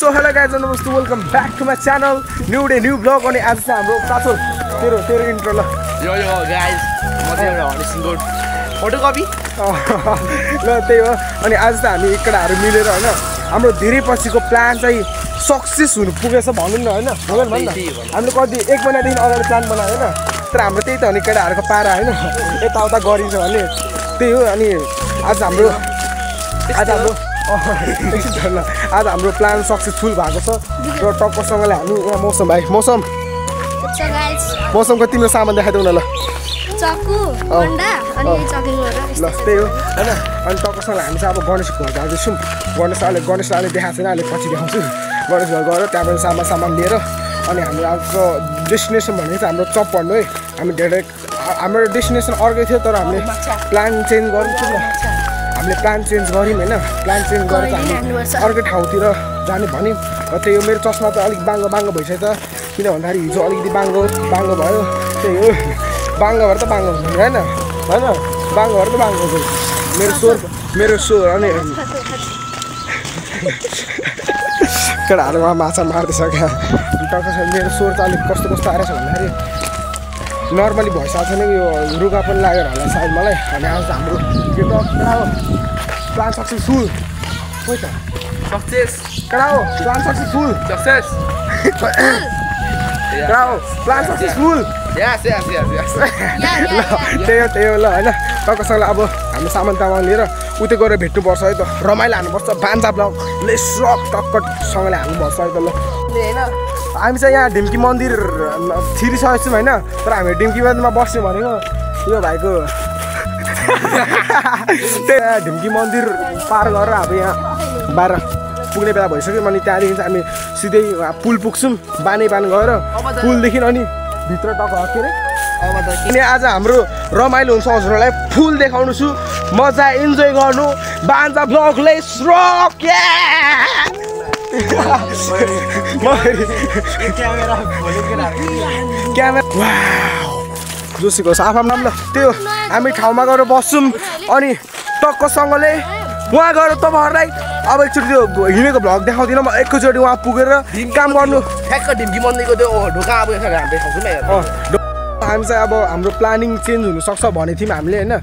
So hello guys and welcome back to my channel. New day, new vlog. अनि आज चाहिँ हाम्रो साथो तेरो इन्ट्रो ल. यो गाइस म चाहिँ एउटा हर्लिक्स गुड फोटोकपी ल त्यही हो. अनि आज चाहिँ हामी एकडाहरु मिलेर हैन हाम्रो धेरै पछिको प्लान चाहिँ सक्सेस हुन पुगेछ भनौं न हैन. भगवान भन्न. हामीले कति एक महिनादेखि अगाडि प्लान बनायो हैन. तर हाम्रो त्यही त हो नि केटाहरुको पारा हैन. यताउता गरिन्छ भने त्यही हो. अनि आज हाम्रो आज हाम्रो प्लान सक्सेसफुल भएको छ र टक्कसँगले हामी यहाँ मौसम भाइ मौसमको तिम्रो सामान देखाइदेऊ न ल. चक्कु अन्डा अनि चकिङ ल त्यही हो हैन. अनि टक्कसँगले हामी चाहिँ अब गणेशको घर जाँदैछौँ. गणेशले देखाएको छैन, अहिले पछि देखाउँछु. गणेश घर गएर त्यहाँबाट सामान लिएर अनि हाम्रो आजको डेस्टिनेसन भनेको चाहिँ हाम्रो चप भन्नु है. हामी धेरै हाम्रो डेस्टिनेसन अर्कै थियो तर हामीले प्लान चेन्ज गर्छौँ न. हामीले प्लान चेन्ज गऱ्यौँ हैन. प्लान चेन्ज गरेर हामी अर्कै ठाउँतिर जाने भन्यौँ. र त्यही हो. मेरो चस्मा त अलिक बाङ्गो भइसक्यो त. किन भन्दाखेरि हिजो अलिकति बाङ्गो भयो. त्यही हो. बाङ्गो भएर त बाङ्गो हुन्छ हैन बाङ्गो भएर त बाङ्गो हुन्छ. मेरो स्वर अनि केटाहरूमा माछा मार्दैछ क्या. मेरो स्वर त अलिक कस्तो आएछ भन्दाखेरि नर्मली भइसकेको छैन कि यो रुगा पनि लागेर होला सायद मलाई. अनि आज हाम्रो यो त प्लान सक्सेसफुल खोइ त सक्सेस कडा हो. प्लान सक्सेसफुल प्लान सक्सेसफुल यस त्यही हो ल हैन. टक्कसँगले अब हाम्रो सामान लिएर उतै गएर भेट्नुपर्छ है त. रमाइलो हान्नुपर्छ. बान्जा ब्लगले सब टक्कसँगले हान्नुपर्छ है त ल हैन. हामी चाहिँ यहाँ ढिम्की मन्दिर छिरिसकेको छौँ हैन. तर हामी ढिम्की मन्दिरमा बस्ने भनेको यो भाइको त्यही ढिम्की मन्दिर पार गरेर अब यहाँ बाह्र पुग्ने बेला भइसक्यो. अनि त्यहाँदेखि चाहिँ हामी सिधै पुल पुग्छौँ. बान गएर पुलदेखि अनि भित्र टक्क के अरे अनि आज हाम्रो रमाइलो हुन्छ. हजुरहरूलाई फुल देखाउनु छु. मजा इन्जोय गर्नु. बान्जा ब्लगले रक जोसीको साफा नाम ल. त्यो हामी ठाउँमा गएर बस्छौँ. अनि टक्कसँगले उहाँ गएर तपाईँहरूलाई अब एकचोटि त्यो हिँडेको भ्लग देखाउँदिनँ. म एकैचोटि उहाँ पुगेर काम गर्नु. ठ्याक्क ढिम्की मन्दिरको त्यो ढोका अब हामी देखाउँछौँ नि. हामी चाहिँ अब हाम्रो प्लानिङ चेन्ज हुनसक्छ भनेको थियौँ हामीले होइन.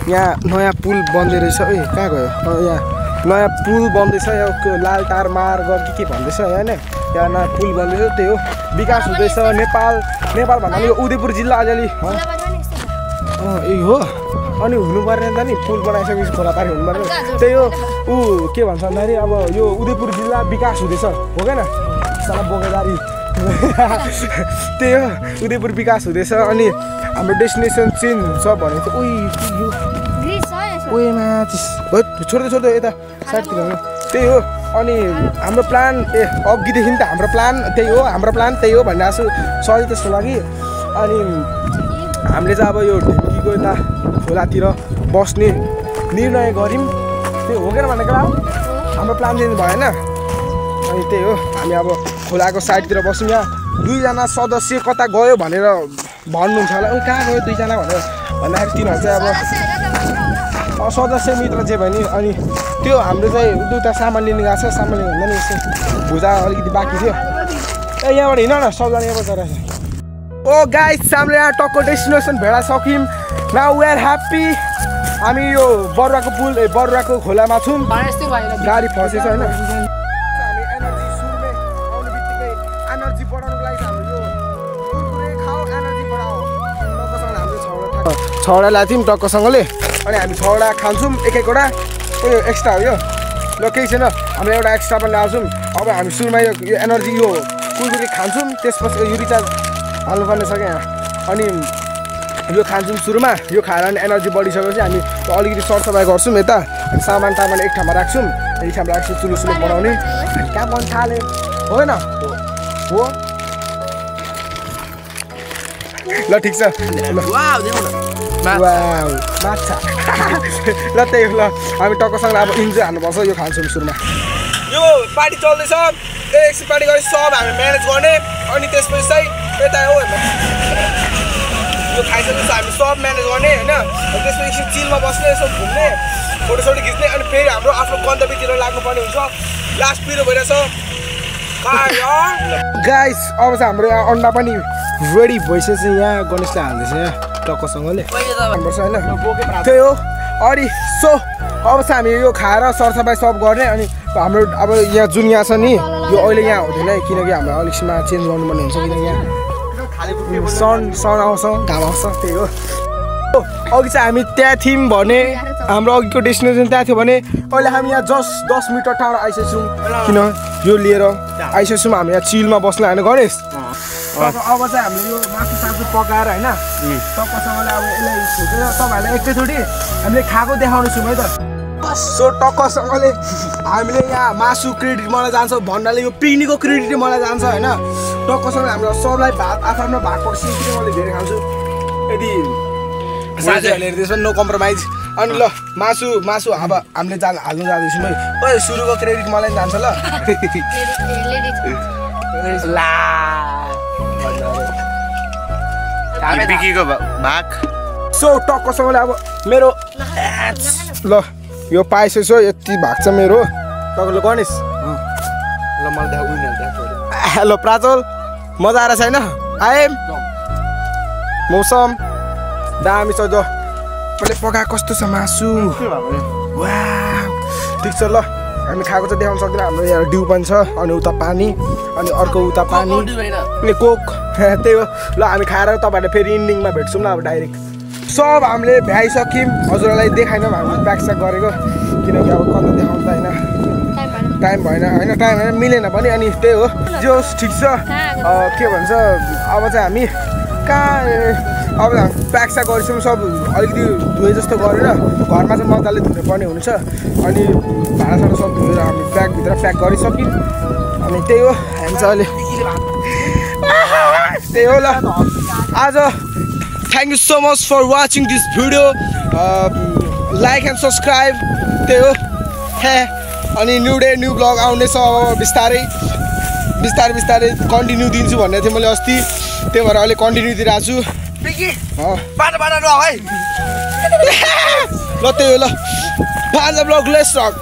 यहाँ नयाँ पुल बन्दै रहेछ. ए कहाँ गयो यहाँ नयाँ पुल बन्दैछ. यो लाल तार मार्ग के भन्दैछ होइन. यहाँ नयाँ पुल बन्दैछ. त्यही हो विकास हुँदैछ. नेपाल भन्दा यो उदयपुर जिल्ला अलिअलि ए हो. अनि हुनुपर्ने त नि पुल बनाइसकेपछि खोलापारी हुनुपर्ने. त्यही हो. के भन्छ भन्दाखेरि अब यो उदयपुर जिल्ला विकास हुँदैछ हो क्या न. साला बोकेदारी त्यही हो. उदयपुर विकास हुँदैछ. अनि हाम्रो डेस्टिनेसन चेन्ज हुन्छ भने चाहिँ छोड्दै यता साइडतिर. त्यही हो. अनि हाम्रो प्लान अघिदेखि त हाम्रो प्लान त्यही हो भन्ने आएको छु सही त्यसको लागि. अनि हामीले चाहिँ अब यो ढिम्कीको यता खोलातिर बस्ने निर्णय गऱ्यौँ. त्यही हो क्या भनेको हाम्रो प्लान चेन्ज भएन. अनि त्यही हो. हामी अब खोलाको साइडतिर बस्यौँ. यहाँ 2जना सदस्य कता गयो भनेर भन्नुहुन्छ होला. कहाँ गयो 2जना भनेर भन्दाखेरि तिनीहरू चाहिँ अब सदस्य मित्र चाहिँ भयो नि. अनि त्यो हाम्रो चाहिँ दुईवटा सामान लिनु गएको छ. सामान लिनु भन्दा नि यसो भुजा अलिकति बाँकी थियो. यहाँबाट हिँड न सबजना यहाँबाट रहेछ. ओ गाइस हामीले यहाँ टक्क डेस्टिनेसन भेटाइसक्यौँ. Now we are happy. हामी यो बरुवाको खोलामा छौँ. गाडी फसेछ होइन. हामी एनर्जी बढाउनुको लागि हाम्रो यो एनर्जी बढाऊ टक्कसँगले हाम्रो छवटा ल्याएको थियौँ टक्कसँगले. अनि हामी 6वटा खान्छौँ. एक-एकवटा उयो एक्स्ट्रा हो यो ल. केही छैन. हामीले एउटा एक्स्ट्रा पनि ल्याउँछौँ. अब हामी सुरुमा यो एनर्जी यो कुरकुरे खान्छौँ. त्यसपछि यो रिचार्ज हाल्नुपर्ने छ क्या. अनि यो खान्छौँ सुरुमा. यो खाएर अनि एनर्जी बढिसकेपछि हामी अलिकति सरसफाइ गर्छौँ. यता सामान एक ठाउँमा राख्छौँ. एक ठाउँमा राख्छौँ. चुलो बनाउने कहाँ बन्छ थाले होइन हो ल. ठिक छ माछा ल. त्यही हो ल. हामी टक्कसँग अब इन्जोय हान्नुपर्छ. यो खान्छौँ सुरुमा. यो पार्टी चल्दैछ. एकछिन पार्टी गरेर सब हामी म्यानेज गर्ने. अनि त्यसपछि चाहिँ यता हो यो खाइसकेपछि हामी सब म्यानेज गर्ने होइन. त्यसपछि एकछिन चिलमा बस्ने, यसो घुम्ने, फोटोसोटो खिच्ने. अनि फेरि हाम्रो आफ्नो गन्तव्यतिर लाग्नुपर्ने हुन्छ. लास्ट पिरो भइरहेछ गाइस अब चाहिँ हाम्रो यहाँ अन्डा पनि रेडी भइसकेछ यहाँ गणेशले हाल्दैछ यहाँ टक्कसँगले पर्छ होइन त्यही हो अनि सो अब चाहिँ हामी यो खाएर सरसफाइ सब गर्ने अनि हाम्रो अब यहाँ जुन यहाँ छ नि यो अहिले यहाँ हुँदैन है किनकि हाम्रो अलिकमा चेन्ज गर्नुपर्ने हुन्छ किनकि यहाँ सन आउँछ घाम आउँछ त्यही हो अघि चाहिँ हामी त्यहाँ थियौँ भने हाम्रो अघिको डेस्टिनेसन त्यहाँ थियो भने अहिले हामी यहाँ जस्ट 10 मिटर टाढो आइसकेछौँ किन यो लिएर आइसकेछौँ हामी यहाँ चिलमा बस्न होइन गणेश अब चाहिँ हामीले यो मासु सासु पकाएर होइन टक्कसँगले अब यसलाई छोडेर तपाईँहरूलाई एकैचोटि हामीले खाएको देखाउनेछौँ है त सो टक्कसँगले हामीले यहाँ मासु क्रेडिट मलाई जान्छ भन्नाले यो पिकनिकको क्रेडिट मलाई जान्छ होइन टक्कसँगले हाम्रो सबलाई भात आफ्नो भात पर्सि मैले धेरै खान्छु यदि साथीहरूले त्यसमा नो कम्प्रोमाइज अनि ल मासु अब हामीले हाल्नु जाँदैछौँ है ओए सुरुको क्रेडिट मलाई जान्छ ल बिकीको भाग सो टक्कसँगले अब मेरो ल यो पाइसकेछ यति भाग छ मेरो टक्कले गणेश ल मलाई हेलो प्राजल मजा आएर छैन आएम मौसम दामी छ जो मैले पकाएको कस्तो छ मासु वाह ठिक छ ल हामी खाएको चाहिँ देखाउन सक्दैन हाम्रो यहाँ डिउ पनि छ अनि उता पानी अनि अर्को उता पानी अनि कोक त्यही हो ल हामी खाएर तपाईँहरूले फेरि इन्डिङमा भेट्छौँ ल अब डाइरेक्ट सब हामीले भ्याइसक्यौँ हजुरहरूलाई देखाएनौँ हामीले प्याकस्याक गरेको किनकि अब कता देखाउनु त होइन टाइम भएन मिलेन पनि अनि त्यही हो जो ठिक छ के भन्छ अब चाहिँ हामी कहाँ अब प्याकस्याक गरिसक्यौँ सब अलिकति धोए जस्तो गरेर घरमा चाहिँ मजाले धुनु पर्ने हुन्छ अनि भाँडासाँडा सब धोएर हामी ब्यागभित्र प्याक गरिसक्यौँ अनि त्यही हो हामी चाहिँ अहिले त्यही हो ल आज thank you so much for watching this video like and subscribe त्यही हो अनि न्यू डे न्यू ब्लग आउनेछ अब बिस्तारै कन्टिन्यू दिन्छु भन्ने थिएँ मैले अस्ति त्यही भएर अहिले कन्टिन्यू दिइरहेको छु ल त्यही हो ल बाजा ब्लग लेट्स रक